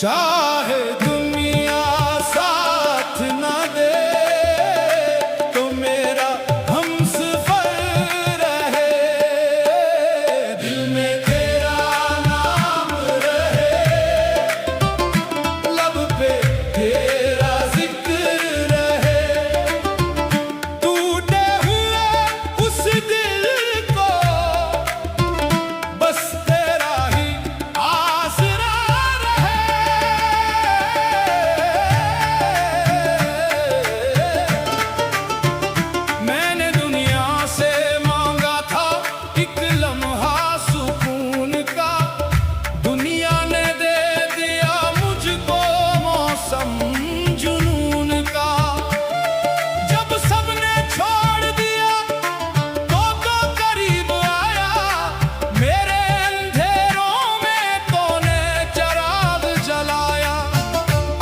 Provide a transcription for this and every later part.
चाहे दुनिया साथ न दे तो मेरा हमसफर रहे, दिल में तेरा नाम रहे, लब पे तेरा जिक्र रहे। टूटे हुए उस दिल को बस तेरा ही आसरा रहे। मैंने दुनिया से मांगा था एक लम्हा सुकून का, दुनिया ने दे दिया मुझको मौसम जुनून का। जब सबने छोड़ दिया तो करीब आया, मेरे अंधेरों में तूने चिराग जलाया।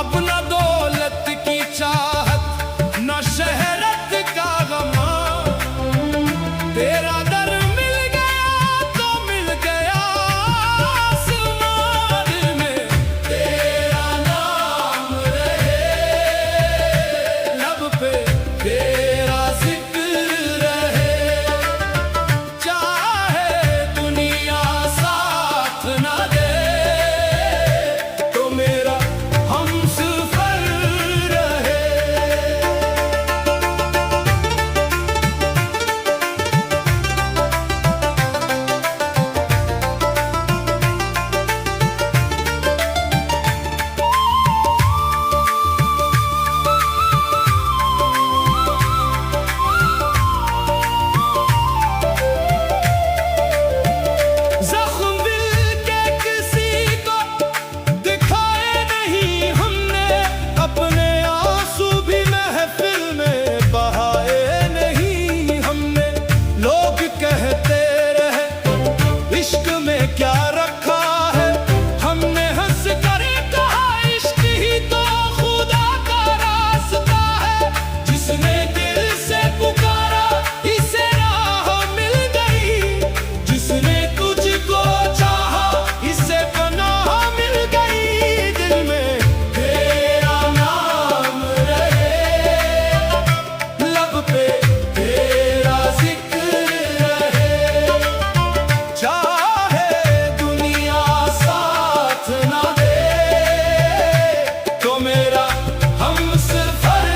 अब न दौलत की चाहत न शहरत का गम, तेरा दर मिल गया तो मिल गया आसमान में तेरा नाम रहे, लब पे तेरा जिक्र रहे। चाहे दुनिया साथ न दे तो मेरा हमसफर रहे। जख्म दिल के किसी को दिखाए नहीं हमने, अपने आंसू भी महफिल में बहाए नहीं हमने। लोग कहते रहे इश्क में क्या रखा है, हमने हंस कर कहा इश्क ही तो खुदा का रास्ता है। जिसने दिल से पुकारा इसे राह मिल गई, जिसने तुझको चाहा इसे पनाह मिल गई। दिल में तेरा नाम रहे, लब पे तेरा जिक्र रहे। चाहे दुनिया साथ न दे तो मेरा हमसफर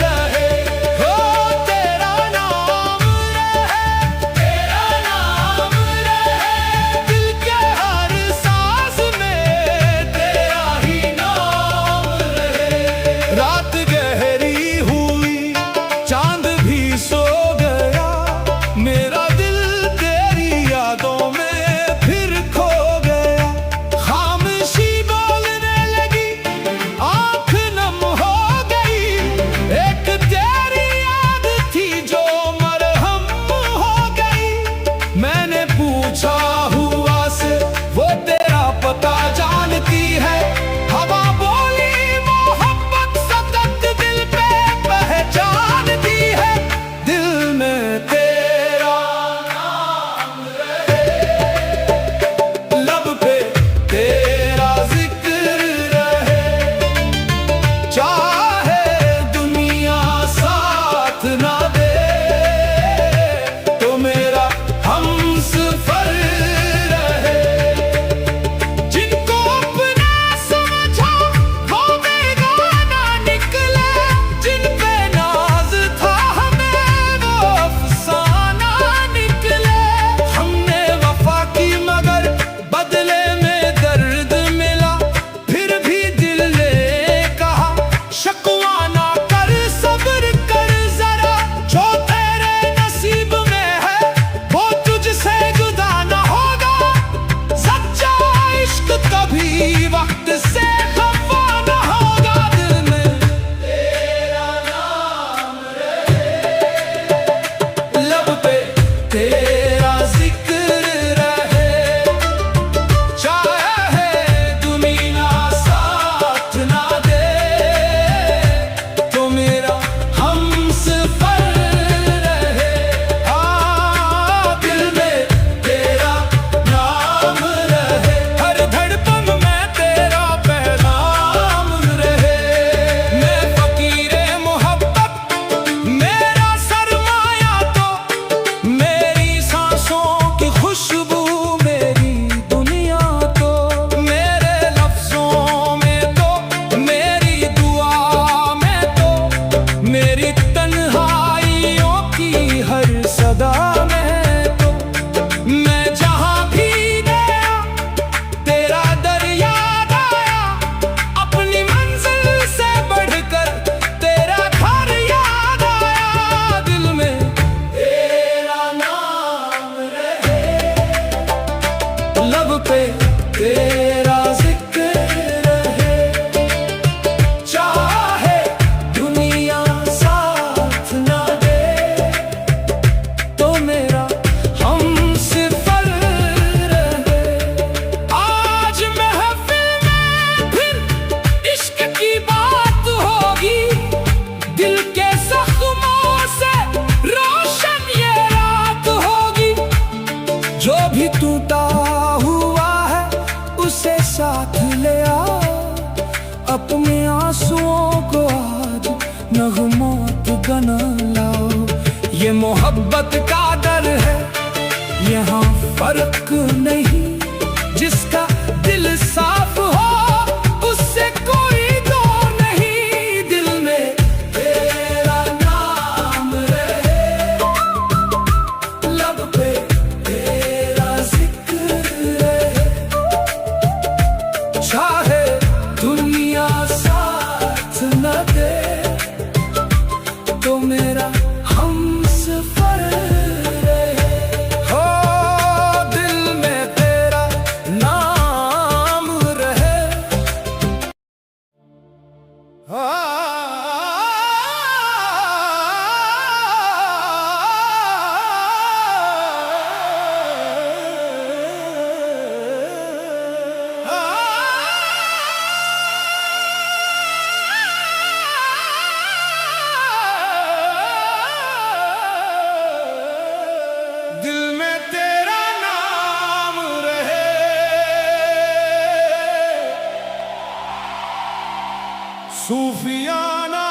रहे। हो तेरा नाम रहे, तेरा नाम रहे, दिल के हर सांस में तेरा ही नाम रहे। रात गहरी हुई चांद भी सो गया, मेरा दिल तेरी यादों में फिर खो गया। खामोशी बोलने लगी, आंख नम हो गई, एक तेरी याद थी जो मरहम हो गई। मैंने पूछा हुआ से वो तेरा पता जानती है, हवा बोली मोहब्बत सतत दिल पे पहचानती है। दिल में तेरा नाम रहे, लब पे तेरा जिक्र रहे। चाहे दुनिया साथ न दे तो मेरा हमसफर रहे। जिनको अपना समझा वो बेगाना निकले, जिन पे नाज था हमें वो अफसाना निकले। हमने वफा की मगर बदले में दर्द मिला, फिर भी दिल ने कहा शकवा ना कर, सब्र कर जरा, जो तेरे नसीब में है वो तुझसे जुदा ना होगा। सच्चा इश्क कभी वक्त से खफा ना होगा। दिल में तेरा नाम रहे, लब पे तेरा जिक्र रहे। चाहे दुनिया साथ न दे तो मेरा हमसफर रहे। दिल में तेरा नाम रहे, हर धड़कन में तेरा साथ ले आ, अपने आंसुओं को आज नगमात बना लाओ। ये मोहब्बत का डर है, यहाँ फर्क नहीं, जिसका दिल साफ हो उससे कोई दौर नहीं। दिल में तेरा नाम रहे, लब पे तेरा जिक्र रहे, चाहे दुनिया साथ न दे तो मेरा हमसफर रहे। हो दिल में तेरा नाम रहे। दिल में तेरा नाम रहे। सूफियाना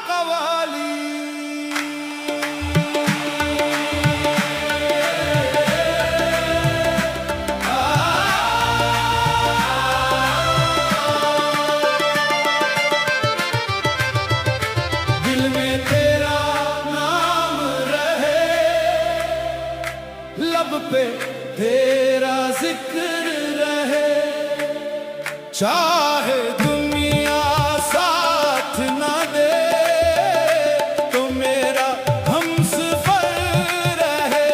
कवाली। दिल में तेरा नाम रहे, लब पे तेरा जिक्र रहे, चाहे दुनिया साथ ना दे तो मेरा हमसफर रहे।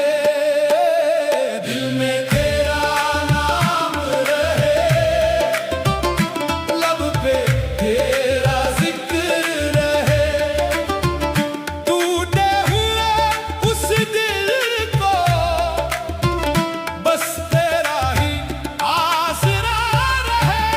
दिल में तेरा नाम रहे, लब पे तेरा जिक्र रहे, टूटे हुए उस दिल को बस तेरा ही आसरा रहे।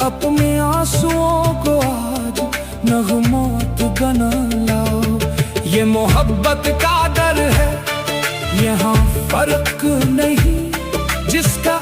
अपने आंसुओं को आज नगमात बना लाओ। ये मोहब्बत का डर है, यहाँ फर्क नहीं, जिसका